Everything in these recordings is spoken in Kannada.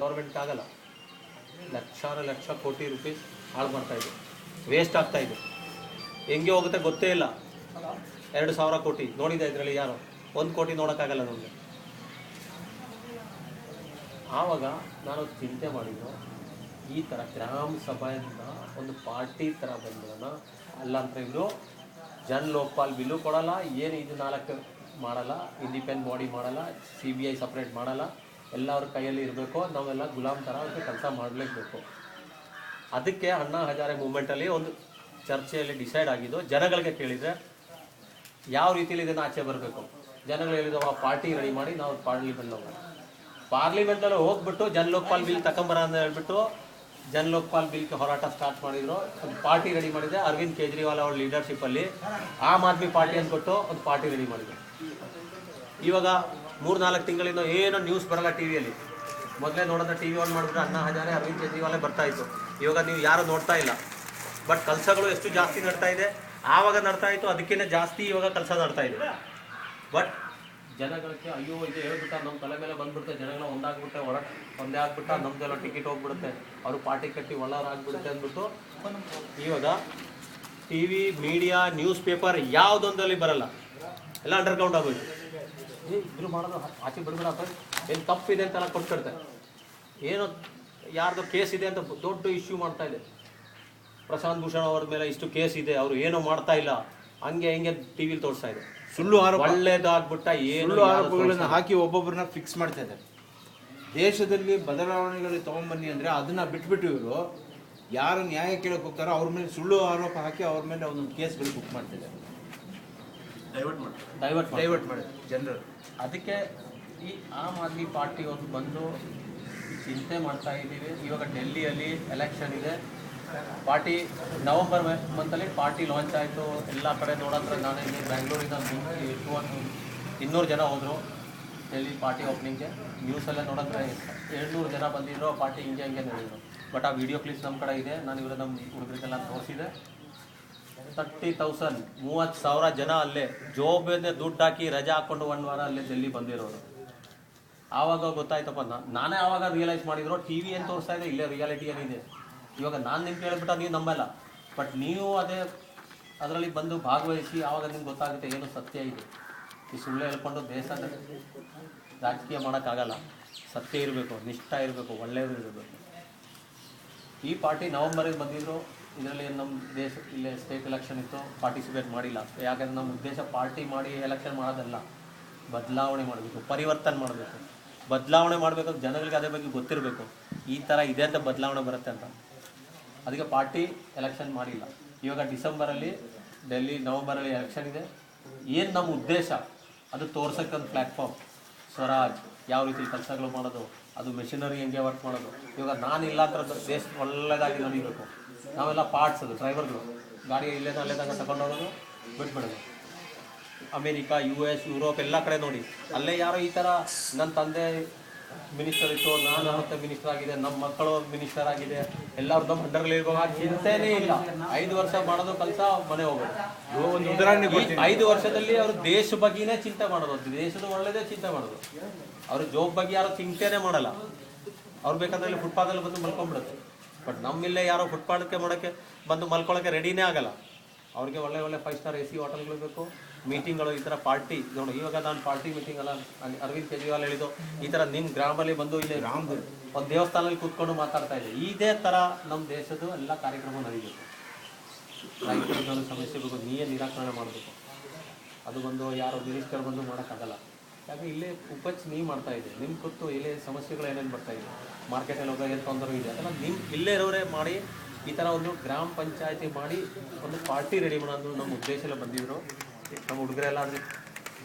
ಗೌರ್ಮೆಂಟ್ಗೆ ಆಗಲ್ಲ. ಲಕ್ಷ ಕೋಟಿ ರೂಪೀಸ್ ಹಾಳು ಮಾಡ್ತಾಯಿದೆ, ವೇಸ್ಟ್ ಆಗ್ತಾಯಿದೆ. ಹೆಂಗೆ ಹೋಗುತ್ತೆ ಗೊತ್ತೇ ಇಲ್ಲ. 2,000 ಕೋಟಿ ನೋಡಿದೆ ಇದರಲ್ಲಿ ಯಾರು 1 ಕೋಟಿ ನೋಡೋಕ್ಕಾಗಲ್ಲ ನಮಗೆ. ಆವಾಗ ನಾನು ಚಿಂತೆ ಮಾಡಿದ್ದು ಈ ಥರ ಗ್ರಾಮ ಸಭೆಯಿಂದ ಒಂದು ಪಾರ್ಟಿ ಥರ ಬಂದೋಣ ಅಲ್ಲ ಅಂತ. ಇವರು ಜನ್ ಲೋಕಪಾಲ್ ಬಿಲ್ಲು ಕೊಡಲ್ಲ, ಏನು ಇದು 4 ಮಾಡಲ್ಲ, ಇಂಡಿಪೆಂಡೆಂಟ್ ಬಾಡಿ ಮಾಡಲ್ಲ, CBI ಸಪ್ರೇಟ್ ಮಾಡಲ್ಲ, ಎಲ್ಲರ ಕೈಯಲ್ಲಿ ಇರಬೇಕು, ನಾವೆಲ್ಲ ಗುಲಾಮ್ ಥರ ಅದಕ್ಕೆ ಕೆಲಸ ಮಾಡಲೇಬೇಕು. ಅದಕ್ಕೆ ಅಣ್ಣಾ ಹಜಾರೆ ಮೂಮೆಂಟಲ್ಲಿ ಒಂದು ಚರ್ಚೆಯಲ್ಲಿ ಡಿಸೈಡ್ ಆಗಿದ್ದು. ಜನಗಳಿಗೆ ಕೇಳಿದರೆ ಯಾವ ರೀತಿಯಲ್ಲಿ ಇದನ್ನು ಆಚೆ ಬರಬೇಕು. ಜನಗಳು ಹೇಳಿದವ ಪಾರ್ಟಿ ರೆಡಿ ಮಾಡಿ ನಾವು ಪಾರ್ಲಿಮೆಂಟಲ್ಲಿ ಹೋಗ್ಬಿಟ್ಟು ಜನ್ ಲೋಕಪಾಲ್ ಬಿಲ್ ತಗೊಂಬರ ಅಂತ ಹೇಳ್ಬಿಟ್ಟು ಜನ್ ಲೋಕಪಾಲ್ ಬಿಲ್ಗೆ ಹೋರಾಟ ಸ್ಟಾರ್ಟ್ ಮಾಡಿದ್ರು. ಒಂದು ಪಾರ್ಟಿ ರೆಡಿ ಮಾಡಿದೆ. ಅರವಿಂದ್ ಕೇಜ್ರಿವಾಲ್ ಅವ್ರ ಲೀಡರ್ಶಿಪ್ಪಲ್ಲಿ ಆಮ್ ಆದ್ಮಿ ಪಾರ್ಟಿ ಅಂದ್ಬಿಟ್ಟು ಒಂದು ಪಾರ್ಟಿ ರೆಡಿ ಮಾಡಿದ್ರು. ಇವಾಗ 3-4 ತಿಂಗಳಿಂದ ಏನೋ ನ್ಯೂಸ್ ಬರಲ್ಲ ಟಿವಿಯಲ್ಲಿ. ಮೊದಲೇ ನೋಡಿದ್ರೆ TV ಆನ್ ಮಾಡಿದ್ರೆ ಅಣ್ಣಾ ಹಜಾರೆ ಅರವಿಂದ್ ಕೇಜ್ರಿವಾಲೇ ಬರ್ತಾ ಇತ್ತು. ಇವಾಗ ನೀವು ಯಾರು ನೋಡ್ತಾ ಇಲ್ಲ. ಬಟ್ ಕೆಲಸಗಳು ಎಷ್ಟು ಜಾಸ್ತಿ ನಡ್ತಾ ಇದೆ, ಆವಾಗ ನಡ್ತಾ ಇತ್ತು ಅದಕ್ಕಿಂತ ಜಾಸ್ತಿ ಇವಾಗ ಕೆಲಸ ನಡ್ತಾ ಇದೆ. ಬಟ್ ಜನಗಳಿಗೆ ಅಯ್ಯೋ ಇದು ಹೇಳ್ಬಿಟ್ಟ ನಮ್ಮ ತಲೆ ಮೇಲೆ ಬಂದ್ಬಿಡುತ್ತೆ, ಜನಗಳ ಒಂದೇ ಆಗ್ಬಿಟ್ಟ ನಮ್ದೆಲ್ಲ ಟಿಕೆಟ್ ಹೋಗ್ಬಿಡುತ್ತೆ, ಅವರು ಪಾರ್ಟಿ ಕಟ್ಟಿ ಒಳ್ಳಾರಾಗ್ಬಿಡುತ್ತೆ ಅಂದ್ಬಿಟ್ಟು ಇವಾಗ TV, ಮೀಡಿಯಾ, ನ್ಯೂಸ್ ಪೇಪರ್ ಯಾವುದೊಂದಲ್ಲಿ ಬರಲ್ಲ, ಎಲ್ಲ ಅಂಡರ್ಗ್ರೌಂಡ್ ಆಗೋಯ್ತು. ಇದ್ರು ಮಾಡೋದು ಆಚೆ ಬಿಡ್ಬಿಡಪ್ಪ, ಏನು ತಪ್ಪಿದೆ ಅಂತೆಲ್ಲ ಕೊಟ್ಬಿಡ್ತಾರೆ. ಏನೋ ಯಾರ್ದು ಕೇಸ್ ಇದೆ ಅಂತ ದೊಡ್ಡ ಇಶ್ಯೂ ಮಾಡ್ತಾ ಇದೆ. ಪ್ರಶಾಂತ್ ಭೂಷಣ್ ಅವ್ರ ಮೇಲೆ ಇಷ್ಟು ಕೇಸ್ ಇದೆ, ಅವರು ಏನೋ ಮಾಡ್ತಾ ಇಲ್ಲ, ಹಂಗೆ ಹಿಂಗೆ ಟಿವಿಲಿ ತೋರಿಸ್ತಾ ಇದೆ. ಸುಳ್ಳು ಆರೋಪ, ಒಳ್ಳೇದಾಗ್ಬಿಟ್ಟ ಏನು ಆರೋಪಗಳನ್ನ ಹಾಕಿ ಒಬ್ಬೊಬ್ಬರನ್ನ ಫಿಕ್ಸ್ ಮಾಡ್ತಾ ಇದ್ದಾರೆ. ದೇಶದಲ್ಲಿ ಬದಲಾವಣೆಗಳು ತಗೊಂಡ್ಬನ್ನಿ ಅಂದರೆ ಅದನ್ನ ಬಿಟ್ಬಿಟ್ಟು ಇವರು ಯಾರು ನ್ಯಾಯ ಕೇಳಕ್ಕೆ ಹೋಗ್ತಾರೋ ಅವ್ರ ಮೇಲೆ ಸುಳ್ಳು ಆರೋಪ ಹಾಕಿ ಅವ್ರ ಮೇಲೆ ಒಂದೊಂದು ಕೇಸ್ಗಳು ಬುಕ್ ಮಾಡ್ತಿದ್ದಾರೆ, ಡೈವರ್ಟ್ ಮಾಡಿ ಜನರು. ಅದಕ್ಕೆ ಈ ಆಮ್ ಆದ್ಮಿ ಪಾರ್ಟಿ ಒಂದು ಬಂದು ಚಿಂತೆ ಮಾಡ್ತಾ ಇದ್ದೀವಿ. ಇವಾಗ ಡೆಲ್ಲಿಯಲ್ಲಿ ಎಲೆಕ್ಷನ್ ಇದೆ. ಪಾರ್ಟಿ ನವಂಬರ್ ಮಂತಲ್ಲಿ ಪಾರ್ಟಿ ಲಾಂಚ್ ಆಯಿತು. ಎಲ್ಲ ಕಡೆ ನೋಡಿದ್ರೆ ನಾನೇ ಬ್ಯಾಂಗ್ಳೂರಿಂದ 200 ಜನ ಹೋದರು ಡೆಲ್ಲಿ ಪಾರ್ಟಿ ಓಪನಿಂಗ್ಗೆ. ನ್ಯೂಸಲ್ಲೇ ನೋಡಿದ್ರೆ 700 ಜನ ಬಂದಿದ್ರು. ಪಾರ್ಟಿ ಹಿಂಗೆ ನಡೆದರು. ಬಟ್ ಆ ವಿಡಿಯೋ ಕ್ಲಿಪ್ಸ್ ನಮ್ಮ ಕಡೆ ಇದೆ. ನಾನು ಇವರು ನಮ್ಮ ಹುಡುಗರಿಗೆಲ್ಲ ತೋರಿಸಿದೆ. 30,000 30,000 ಜನ ಅಲ್ಲೇ ಜೋಬಿಂದ ದುಡ್ಡು ಹಾಕಿ ರಜಾ ಹಾಕ್ಕೊಂಡು 1 ವಾರ ಅಲ್ಲೇ ಡೆಲ್ಲಿ ಬಂದಿರೋರು. ಆವಾಗ ಗೊತ್ತಾಯ್ತಪ್ಪ, ನಾನೇ ಆವಾಗ ರಿಯಲೈಸ್ ಮಾಡಿದ್ರು TV ಏನು ತೋರಿಸ್ತಾ ಇದೆ, ಇಲ್ಲೇ ರಿಯಾಲಿಟಿ ಏನಿದೆ. ಇವಾಗ ನಾನು ನಿಮ್ಗೆ ಹೇಳ್ಬಿಟ್ಟು ನೀವು ನಂಬಲ್ಲ, ಬಟ್ ನೀವು ಅದರಲ್ಲಿ ಬಂದು ಭಾಗವಹಿಸಿ ಆವಾಗ ನಿಮ್ಗೆ ಗೊತ್ತಾಗುತ್ತೆ ಏನು ಸತ್ಯ ಇದೆ. ಈ ಸುಳ್ಳು ಹೇಳ್ಕೊಂಡು ದೇಶದ ರಾಜಕೀಯ ಮಾಡೋಕ್ಕಾಗಲ್ಲ. ಸತ್ಯ ಇರಬೇಕು, ನಿಷ್ಠ ಇರಬೇಕು, ಒಳ್ಳೆಯದು ಇರಬೇಕು. ಈ ಪಾರ್ಟಿ ನವಂಬರಿಗೆ ಬಂದಿದ್ರು. ಇದರಲ್ಲಿ ನಮ್ಮ ಇಲ್ಲೇ ಸ್ಟೇಟ್ ಎಲೆಕ್ಷನ್ ಇತ್ತು, ಪಾರ್ಟಿಸಿಪೇಟ್ ಮಾಡಿಲ್ಲ. ಯಾಕಂದರೆ ನಮ್ಮ ಉದ್ದೇಶ ಪಾರ್ಟಿ ಮಾಡಿ ಎಲೆಕ್ಷನ್ ಮಾಡೋದಲ್ಲ, ಬದಲಾವಣೆ ಮಾಡಬೇಕು, ಪರಿವರ್ತನೆ ಮಾಡಬೇಕು. ಬದಲಾವಣೆ ಮಾಡಬೇಕು, ಜನಗಳಿಗೆ ಅದೇ ಬಗ್ಗೆ ಗೊತ್ತಿರಬೇಕು, ಈ ಥರ ಇದೆ ಅಂತ ಬದಲಾವಣೆ ಬರುತ್ತೆ ಅಂತ. ಅದಕ್ಕೆ ಪಾರ್ಟಿ ಎಲೆಕ್ಷನ್ ಮಾಡಿಲ್ಲ. ಇವಾಗ ಡಿಸೆಂಬರಲ್ಲಿ ಡೆಲ್ಲಿ, ನವಂಬರಲ್ಲಿ ಎಲೆಕ್ಷನ್ ಇದೆ. ಏನು ನಮ್ಮ ಉದ್ದೇಶ ಅದು ತೋರ್ಸೋಕ್ಕೆ ಒಂದು ಪ್ಲ್ಯಾಟ್ಫಾರ್ಮ್. ಸ್ವರಾಜ್ ಯಾವ ರೀತಿ ಕೆಲಸಗಳು ಮಾಡೋದು, ಅದು ಮೆಷಿನರಿ ಹೆಂಗೆ ವರ್ಕ್ ಮಾಡೋದು. ಇವಾಗ ನಾನಿಲ್ಲ ಅಂತ ದೇಶ ಒಳ್ಳೆಯದಾಗಿ ನಡೀಬೇಕು. ನಾವೆಲ್ಲ ಪಾರ್ಟ್ಸ್, ಅದು ಡ್ರೈವರ್ಗಳು ಗಾಡಿ ಅಲ್ಲೇದಾಗ ತಗೊಂಡೋಗೋದು, ಬಿಟ್ಬಿಡೋದು. ಅಮೇರಿಕಾ, US, ಯುರೋಪ್ ಎಲ್ಲ ಕಡೆ ನೋಡಿ, ಅಲ್ಲೇ ಯಾರೋ ಈ ಥರ ನನ್ನ ತಂದೆ ಮಿನಿಸ್ಟರ್ ಇತ್ತು, ನಾನು ಮತ್ತೆ ಮಿನಿಸ್ಟರ್ ಆಗಿದೆ, ನಮ್ಮ ಮಕ್ಕಳು ಮಿನಿಸ್ಟರ್ ಆಗಿದೆ, ಎಲ್ಲರೂ ನಮ್ಮ ಅಂಡರ್ಲಿರುವಾಗ ಚಿಂತೆನೇ ಇಲ್ಲ. 5 ವರ್ಷ ಮಾಡೋದು ಕೆಲಸ, ಮನೆ ಹೋಗೋದು. ಒಂದು ಉದಾಹರಣೆ 5 ವರ್ಷದಲ್ಲಿ ಅವರು ದೇಶ ಬಗ್ಗೆನೇ ಚಿಂತೆ ಮಾಡೋದು, ದೇಶದ ಒಳ್ಳೆಯದೇ ಚಿಂತೆ ಮಾಡೋದು. ಅವರು ಜಾಬ್ ಬಗ್ಗೆ ಯಾರೋ ಚಿಂತೆನೇ ಮಾಡಲ್ಲ. ಅವ್ರು ಬೇಕಾದ್ರೆ ಫುಟ್ಪಾತಲ್ಲಿ ಬಂದು ಮಲ್ಕೊಂಡ್ಬಿಡುತ್ತೆ. ಬಟ್ ನಮ್ಮಿಲ್ಲೇ ಯಾರೋ ಫುಟ್ಪಾತ್ಗೆ ಮಾಡೋಕ್ಕೆ ಬಂದು ಮಲ್ಕೊಳ್ಳೋಕ್ಕೆ ರೆಡಿನೇ ಆಗಲ್ಲ. ಅವ್ರಿಗೆ ಒಳ್ಳೆ 5 ಸ್ಟಾರ್ AC ಹೋಟೆಲ್ಗಳು ಬೇಕು, ಮೀಟಿಂಗ್ಗಳು, ಈ ಥರ ಪಾರ್ಟಿ. ನೋಡಿ ಇವಾಗ ನಾನು ಪಾರ್ಟಿ ಮೀಟಿಂಗ್ ಅಲ್ಲ, ಅರವಿಂದ್ ಕೇಜ್ರಿವಾಲ್ ಹೇಳಿದ್ದು ಈ ಥರ ನಿಮ್ಮ ಗ್ರಾಮದಲ್ಲಿ ಬಂದು ಇಲ್ಲಿ ಒಂದು ದೇವಸ್ಥಾನದಲ್ಲಿ ಕೂತ್ಕೊಂಡು ಮಾತಾಡ್ತಾ ಇದೆ. ಇದೇ ಥರ ನಮ್ಮ ದೇಶದ್ದು ಎಲ್ಲ ಕಾರ್ಯಕ್ರಮ ನಡೀಬೇಕು. ರೈತರು ಸಮಸ್ಯೆ ಬೇಕು, ನೀವೇ ನಿರಾಕರಣೆ ಮಾಡಬೇಕು. ಅದು ಬಂದು ಯಾರೋ ಮಿನಿಸ್ಟರ್ ಬಂದು ಮಾಡೋಕ್ಕಾಗಲ್ಲ. ಯಾಕೆ ಇಲ್ಲೇ ಉಪಚ್ ನೀವು ಮಾಡ್ತಾ ಇದೆ, ನಿಮ್ಗೆ ಗೊತ್ತು ಇಲ್ಲೇ ಸಮಸ್ಯೆಗಳು ಏನೇನು ಬರ್ತಾ ಇದೆ, ಮಾರ್ಕೆಟಲ್ಲಿ ಹೋಗೋ ಏನು ತೊಂದರೆ ಇದೆ ಅದೆಲ್ಲ ನಿಮ್ಮ ಇಲ್ಲೇ ಇರೋರೇ ಮಾಡಿ ಈ ಥರ ಒಂದು ಗ್ರಾಮ ಪಂಚಾಯತಿ ಮಾಡಿ ಒಂದು ಪಾರ್ಟಿ ರೆಡಿ ಮಾಡೋದು ನಮ್ಮ ಉದ್ದೇಶದಲ್ಲಿ ಬಂದಿದ್ರು. ನಮ್ಮ ಹುಡುಗರೆಲ್ಲ ಅಂದರೆ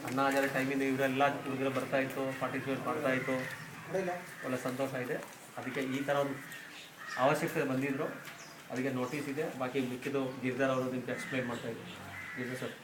ಅಣ್ಣಾ ಹಜಾರೆ ಟೈಮಿಂದ ಇವರೆಲ್ಲ ಹುಡುಗರು ಬರ್ತಾಯಿತ್ತು, ಪಾರ್ಟಿಸಿಪೇಟ್ ಮಾಡ್ತಾಯಿತ್ತು, ಒಳ್ಳೆ ಸಂತೋಷ ಇದೆ. ಅದಕ್ಕೆ ಈ ಥರ ಒಂದು ಅವಶ್ಯಕತೆ ಬಂದಿದ್ದರು, ಅದಕ್ಕೆ ನೋಟಿಸ್ ಇದೆ. ಬಾಕಿ ಮಿಕ್ಕಿದ್ದು ಗಿರ್ಧರ್ ಅವರು ನಿಮ್ಗೆ ಎಕ್ಸ್ಪ್ಲೈನ್ ಮಾಡ್ತಾಯಿದ್ರು. ಗಿರ್ಧರ್ ಸರ್.